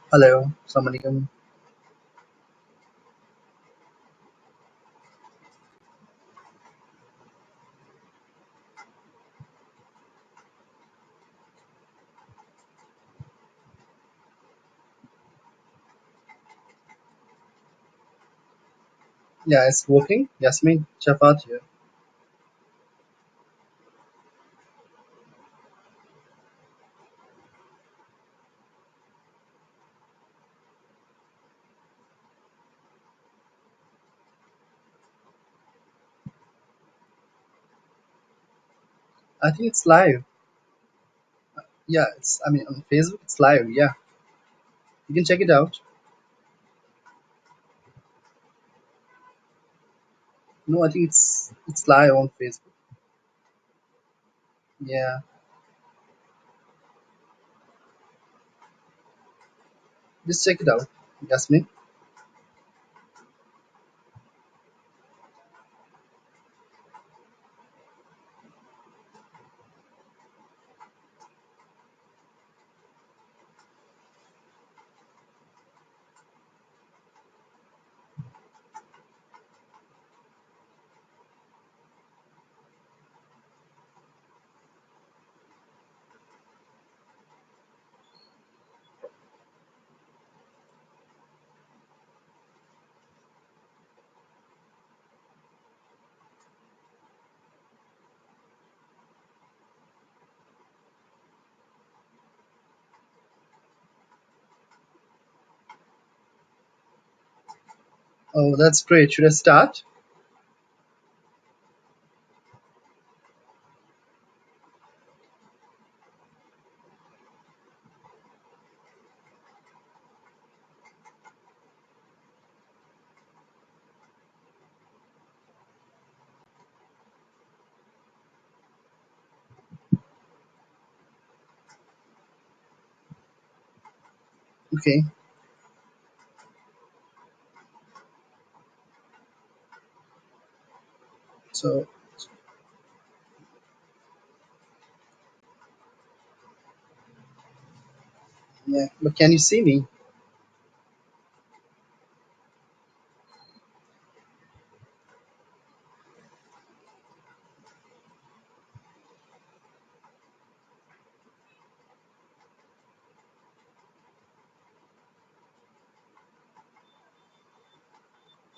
Hello, Assalamualaikum. Yeah, it's working. Yasmin, Shafat here. I think it's live. Yeah, on Facebook, it's live. Yeah, you can check it out. No, I think it's live on Facebook. Yeah, just check it out, Yasmin. Oh, that's great. Should I start? Okay. So yeah, but can you see me?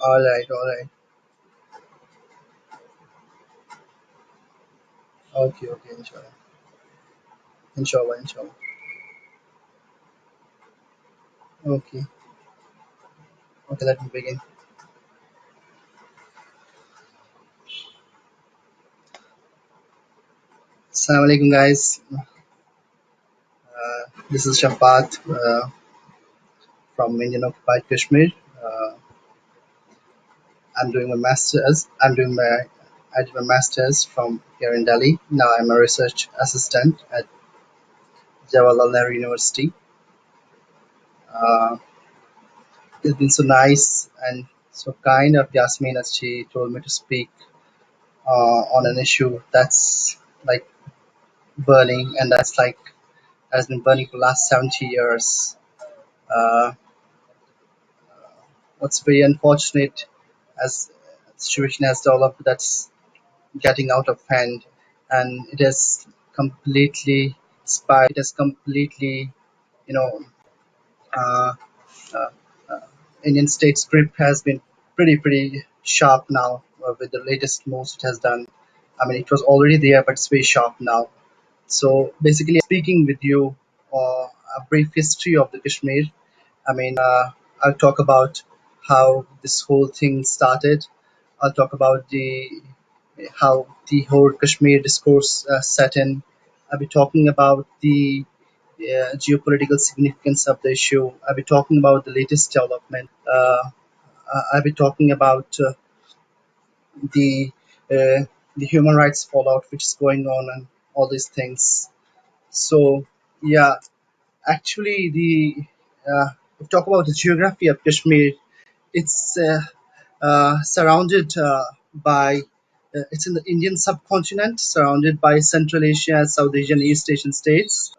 All right, all right. Okay, okay. Inshallah, inshallah, inshallah. Okay, okay. Let me begin. Assalamu alaikum, guys. This is Shafat from Indian occupied Kashmir. Uh, I'm doing my masters. I did my masters from here in Delhi. Now I'm a research assistant at Jawaharlal Nehru University. Uh, it's been so nice and so kind of Yasmin as she told me to speak on an issue that's like burning and that's like has been burning for the last 70 years. Uh, what's very unfortunate as the situation has developed that's getting out of hand and it has completely spiraled. It has completely, you know, uh, uh, uh, Indian state's grip has been pretty sharp now with the latest moves it has done. I mean, it was already there, but it's very sharp now. So basically, speaking with you a brief history of the Kashmir. I mean, I'll talk about how this whole thing started. I'll talk about the how the whole Kashmir discourse set in. I'll be talking about the geopolitical significance of the issue. I'll be talking about the latest development. I'll be talking about the uh, the human rights fallout which is going on and all these things. So yeah, actually if talk about the geography of Kashmir, it's surrounded by it's in the Indian subcontinent, surrounded by Central Asia, South Asian, East Asian states.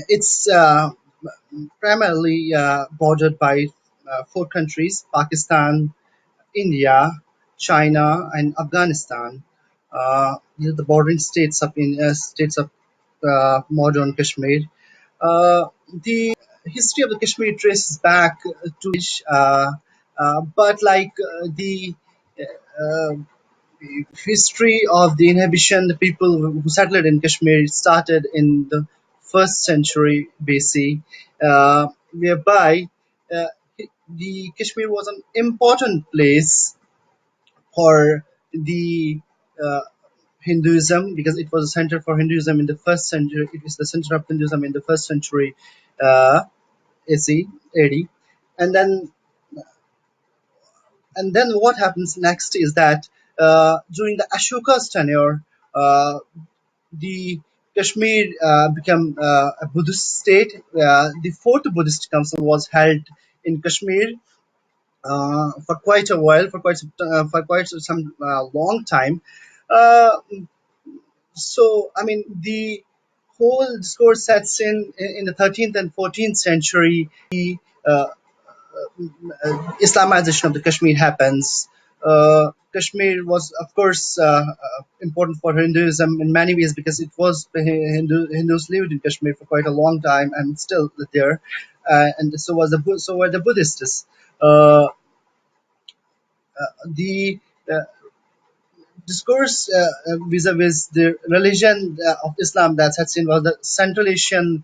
It's primarily bordered by four countries: Pakistan, India, China, and Afghanistan. These are the bordering states of modern Kashmir. The history of the Kashmir traces back to but like uh, history of the inhabition, the people who settled in Kashmir started in the first century BC, whereby uh, the Kashmir was an important place for the uh, Hinduism, because it was a center for Hinduism in the first century. It was the center of Hinduism in the first century uh, AC, AD, and then what happens next is that during the Ashoka's tenure, uh, the Kashmir became a Buddhist state. The fourth Buddhist council was held in Kashmir for quite a while, for quite some long time. Uh, so, I mean, the whole discourse sets in the 13th and 14th century. Uh, Islamization of the Kashmir happens. Kashmir was, of course, important for Hinduism in many ways, because it was Hindus lived in Kashmir for quite a long time and still there, and so were the Buddhists. Uh, the discourse vis-a-vis the religion of Islam that sets in was the Central Asian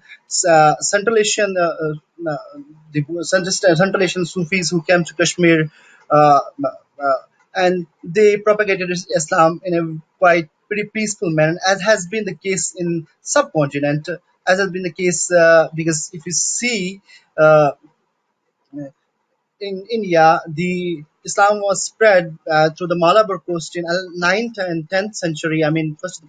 Sufis who came to Kashmir, and they propagated Islam in a quite pretty peaceful manner, as has been the case in subcontinent, as has been the case because if you see. Uh, in India, the Islam was spread through the Malabar coast in 9th and 10th century. I mean, first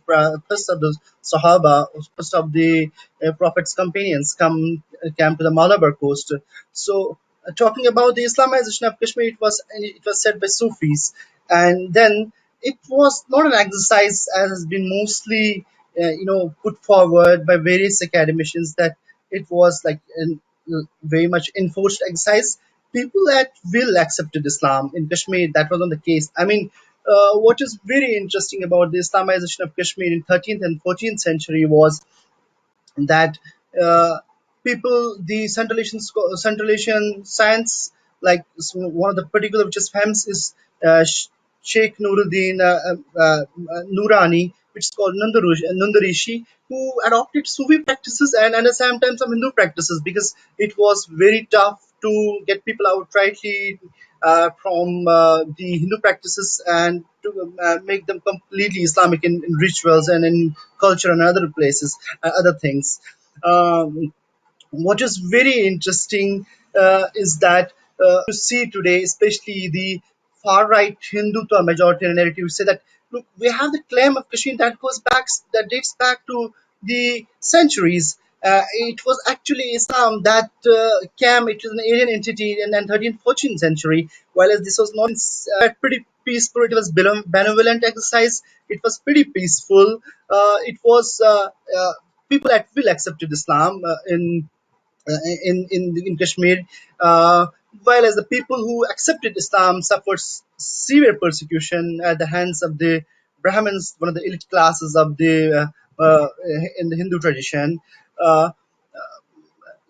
of the Sahaba, first of the Prophet's companions came to the Malabar coast. So, talking about the Islamization of Kashmir, it was said by Sufis, and then it was not an exercise as has been mostly put forward by various academicians, that it was like an very much enforced exercise. People at will accepted Islam in Kashmir. That wasn't the case. I mean, what is very interesting about the Islamization of Kashmir in 13th and 14th century was that the Central Asian science, like one of the particular which is famous is Sheikh Nuruddin Nurani, which is called Nandarishi, who adopted Sufi practices and at the same time some Hindu practices, because it was very tough to get people outrightly from the Hindu practices and to make them completely Islamic in rituals and in culture and other places, other things. Um, what is very interesting is that you see today, especially the far right Hindutva majority narrative, say that look, we have the claim of Kashmir that dates back to the centuries. It was actually Islam that came. It was an alien entity in the 13th, 14th century. Whereas this was not pretty peaceful. It was benevolent exercise. It was pretty peaceful. It was people at will accepted Islam in Kashmir, uh, while as the people who accepted Islam suffered severe persecution at the hands of the Brahmins, one of the elite classes of the in the Hindu tradition. Uh,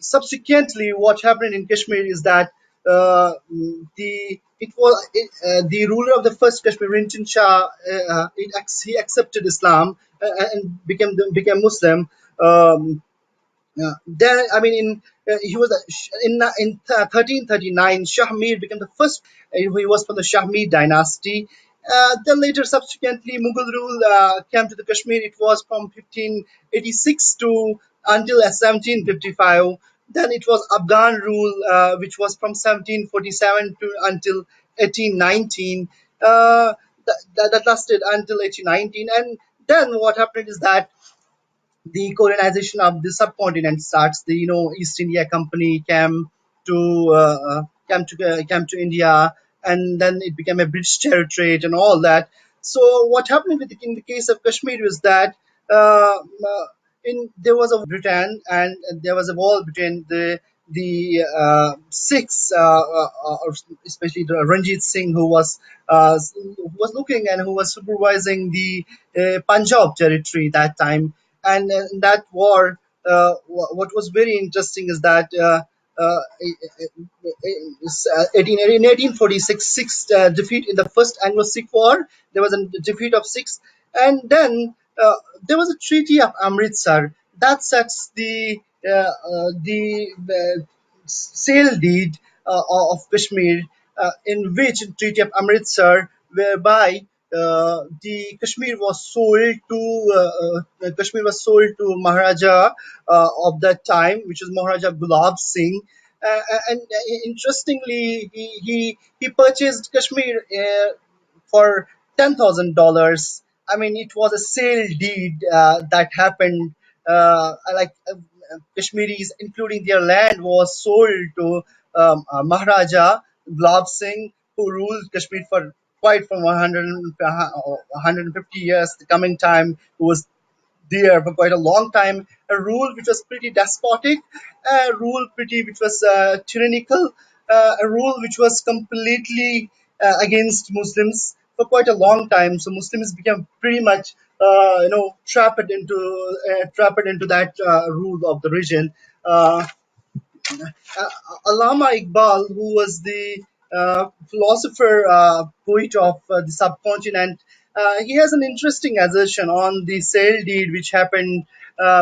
Subsequently, what happened in Kashmir is that the ruler of the first Kashmir, Rintin Shah, he accepted Islam and became Muslim. Then, I mean, he was in 1339. Shah Mir became the first. He was from the Shah Mir dynasty. Then later, subsequently, Mughal rule came to the Kashmir. It was from 1586 to until 1755. Then it was Afghan rule, which was from 1747 to until 1819. That lasted until 1819. And then what happened is that the colonization of the subcontinent starts. The East India Company to came to India, and then it became a British territory and all that. So what happened in the case of Kashmir is that in there was a Britain, and there was a war between the Sikhs, especially the Ranjit Singh, who was looking and who was supervising the Punjab territory that time. And in that war, what was very interesting is that uh, in 1846, six defeat in the first Anglo-Sikh War. There was a defeat of six, and then there was a Treaty of Amritsar that sets the sale deed of Kashmir, in which Treaty of Amritsar, whereby Kashmir was sold to Maharaja of that time, which is Maharaja Gulab Singh. And interestingly, he purchased Kashmir for $10,000. I mean, it was a sale deed that happened. Kashmiris, including their land, was sold to Maharaja Gulab Singh, who ruled Kashmir for quite from 150 years. The coming time, who was there for quite a long time, a rule which was pretty despotic, a rule pretty which was tyrannical, a rule which was completely against Muslims for quite a long time. So Muslims became pretty much trapped into that rule of the region. Uh, Allama Iqbal, who was the philosopher, poet of the subcontinent, he has an interesting assertion on the sale deed which happened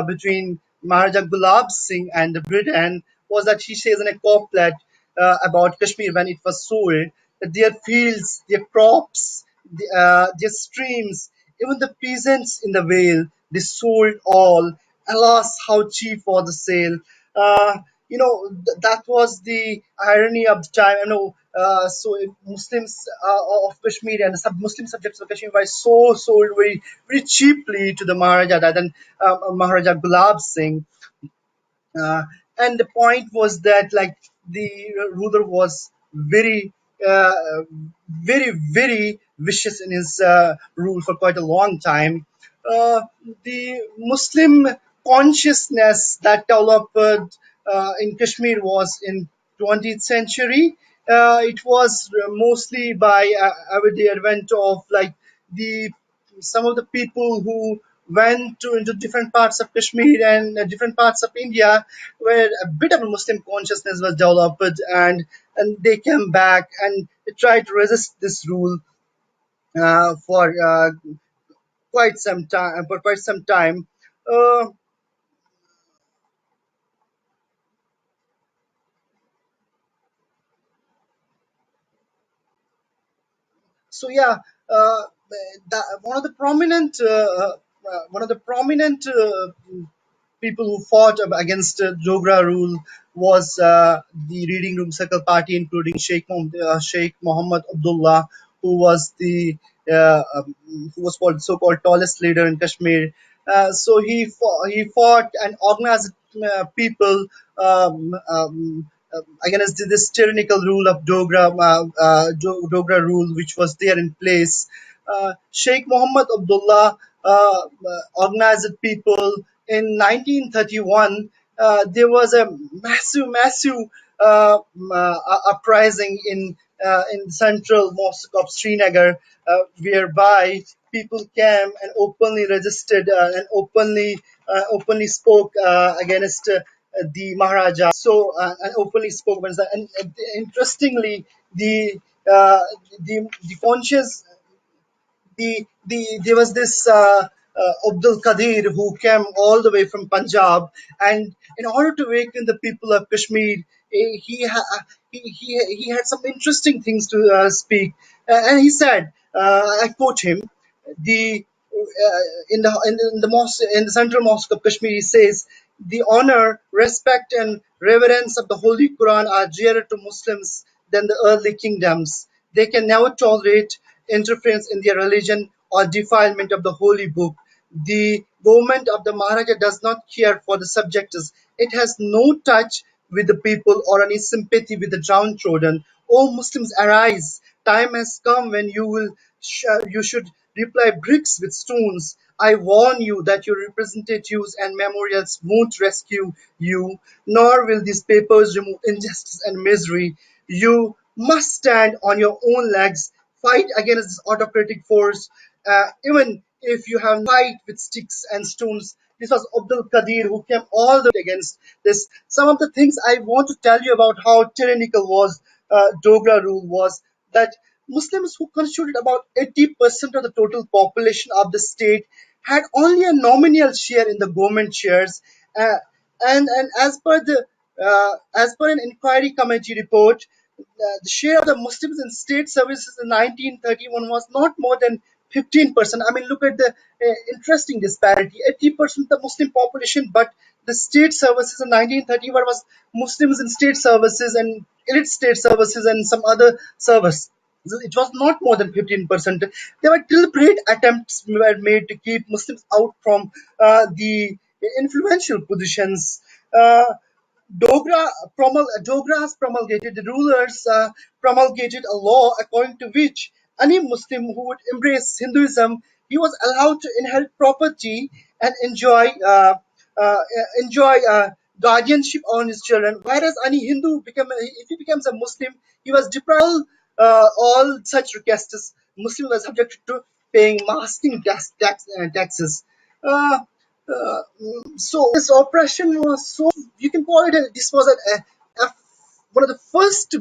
between Maharaja Gulab Singh and the Britain. Was that he says in a couplet about Kashmir when it was sold, that their fields, their crops, their streams, even the peasants in the vale, they sold all. Alas, how cheap was the sale! That was the irony of the time. So if Muslims of Kashmir and the Muslim subjects of Kashmir were so sold very very cheaply to the Maharaja rather than Maharaja Gulab Singh. uh, and the point was that, like, the ruler was uh, very vicious in his rule for quite a long time. The Muslim consciousness that developed in Kashmir was in 20th century. It was mostly with the advent of, like, the some of the people who went into different parts of Kashmir and different parts of India, where a bit of a Muslim consciousness was developed, and they came back and they tried to resist this rule for quite some time. For quite some time. Uh, so yeah, one of the prominent people who fought against Dogra rule was the Reading Room Circle Party, including Sheikh Mohammed Abdullah, who was the who was called so-called tallest leader in Kashmir. So he fought and organized people against this tyrannical rule of Dogra rule, which was there in place. Sheikh Mohammed Abdullah organized people in 1931. There was a massive uprising in central mosque of Srinagar, whereby people came and openly resisted and openly spoke against the Maharaja. And openly spoke against that. And interestingly, the the conscious there was this Abdul Qadir who came all the way from Punjab, and in order to awaken the people of Kashmir, he had some interesting things to speak, and he said, I quote him, the in the mosque in the central mosque of Kashmir, he says, the honor, respect, and reverence of the Holy Quran are dearer to Muslims than the earthly kingdoms. They can never tolerate interference in their religion or defilement of the holy book. The government of the Maharaja does not care for the subjects. It has no touch with the people or any sympathy with the downtrodden. O Muslims, arise! Time has come when you should reply bricks with stones. I warn you that your representatives and memorials won't rescue you, nor will these papers remove injustice and misery. You must stand on your own legs, fight against this autocratic force, even if you have fight with sticks and stones. This was Abdul Qadir who came all the way against this. Some of the things I want to tell you about how tyrannical was Dogra rule was that Muslims, who constituted about 80% of the total population of the state, had only a nominal share in the government shares. Uh, and as per an inquiry committee report, the share of the Muslims in state services in 1931 was not more than 15%. I mean, look at the interesting disparity. 80% of the Muslim population, but the state services in 1931 was Muslims in state services and elite state services and some other service. It was not more than 15%. There were deliberate attempts were made to keep Muslims out from the influential positions. Dogras promulgated, the rulers promulgated a law according to which any Muslim who would embrace Hinduism, he was allowed to inherit property and uh, enjoy guardianship on his children. Whereas any Hindu if he becomes a Muslim, he was deprived all such requests. Muslims were subjected to paying masking taxes. Uh, so this oppression was so, you can call it this was one of the first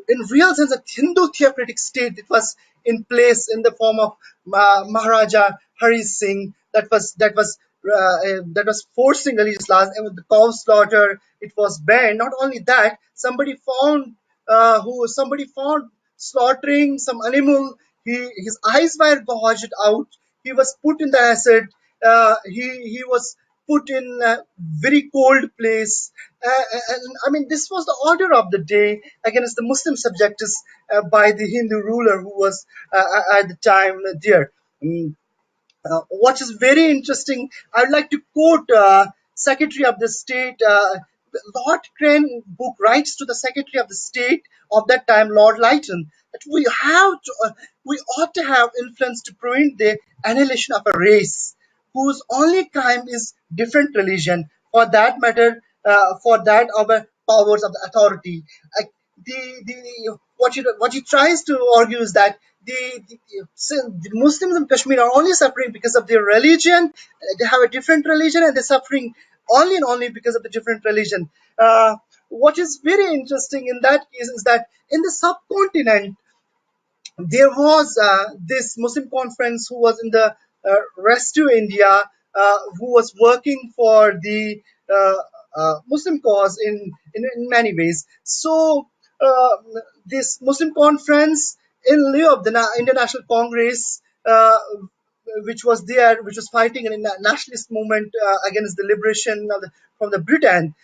in real sense a Hindu theocratic state that was in place in the form of Maharaja Hari Singh that was forcing religious laws, and with the cow slaughter it was banned. Not only that, somebody found slaughtering some animal. His eyes were gouged out. He was put in the acid. He was put in a very cold place. And I mean, this was the order of the day against the Muslim subjects by the Hindu ruler who was at the time there. Mm, what is very interesting, I would like to quote Secretary of the State, Lord Crane book writes to the Secretary of the State of that time, Lord Lytton, that we ought to have influence to prevent the annihilation of a race whose only crime is different religion. For that matter, for that our powers of the authority. Uh, what he tries to argue is that the Muslims in Kashmir are only suffering because of their religion. They have a different religion, and they're suffering only and only because of the different religion. What is very interesting in that case is that in the subcontinent, there was this Muslim conference who was in the Rescue India, who was working for the Muslim cause in many ways. So, this Muslim conference, in lieu of the International Congress, which was fighting in a nationalist movement against the liberation from the Britain,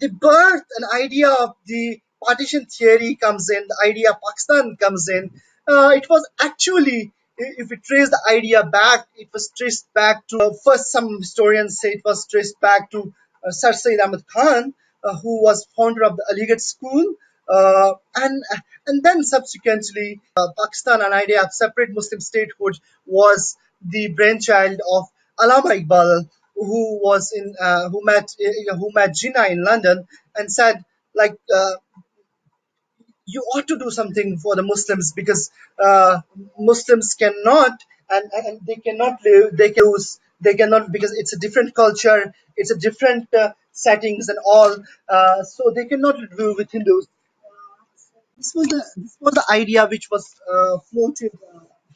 the birth and idea of the partition theory comes in, the idea of Pakistan comes in. It was actually, if we trace the idea back, it was traced back to, first some historians say it was traced back to Sir Sayyid Ahmad Khan, who was founder of the Aligarh School. And then subsequently, Pakistan, an idea of separate Muslim statehood, was the brainchild of Allama Iqbal, who met Jinnah in London and said, like, you ought to do something for the Muslims because Muslims cannot, and they cannot live, they cannot, because it's a different culture, it's a different settings and all, so they cannot live with Hindus. This was the idea which was floated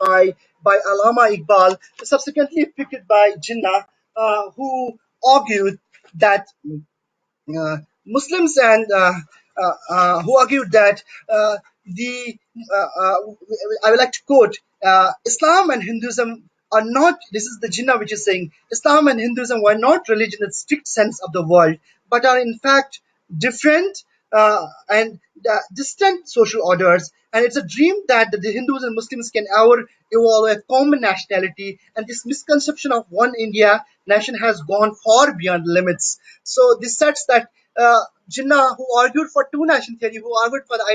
by Allama Iqbal, subsequently picked by Jinnah, who argued that Muslims and who argued that the I would like to quote, Islam and Hinduism are not, this is the Jinnah which is saying, Islam and Hinduism were not religion in the strict sense of the word, but are in fact different and distant social orders. And it's a dream that the Hindus and Muslims can ever evolve a common nationality. And this misconception of one India nation has gone far beyond limits. So this sets that Jinnah, who argued for two nation theory, who argued for the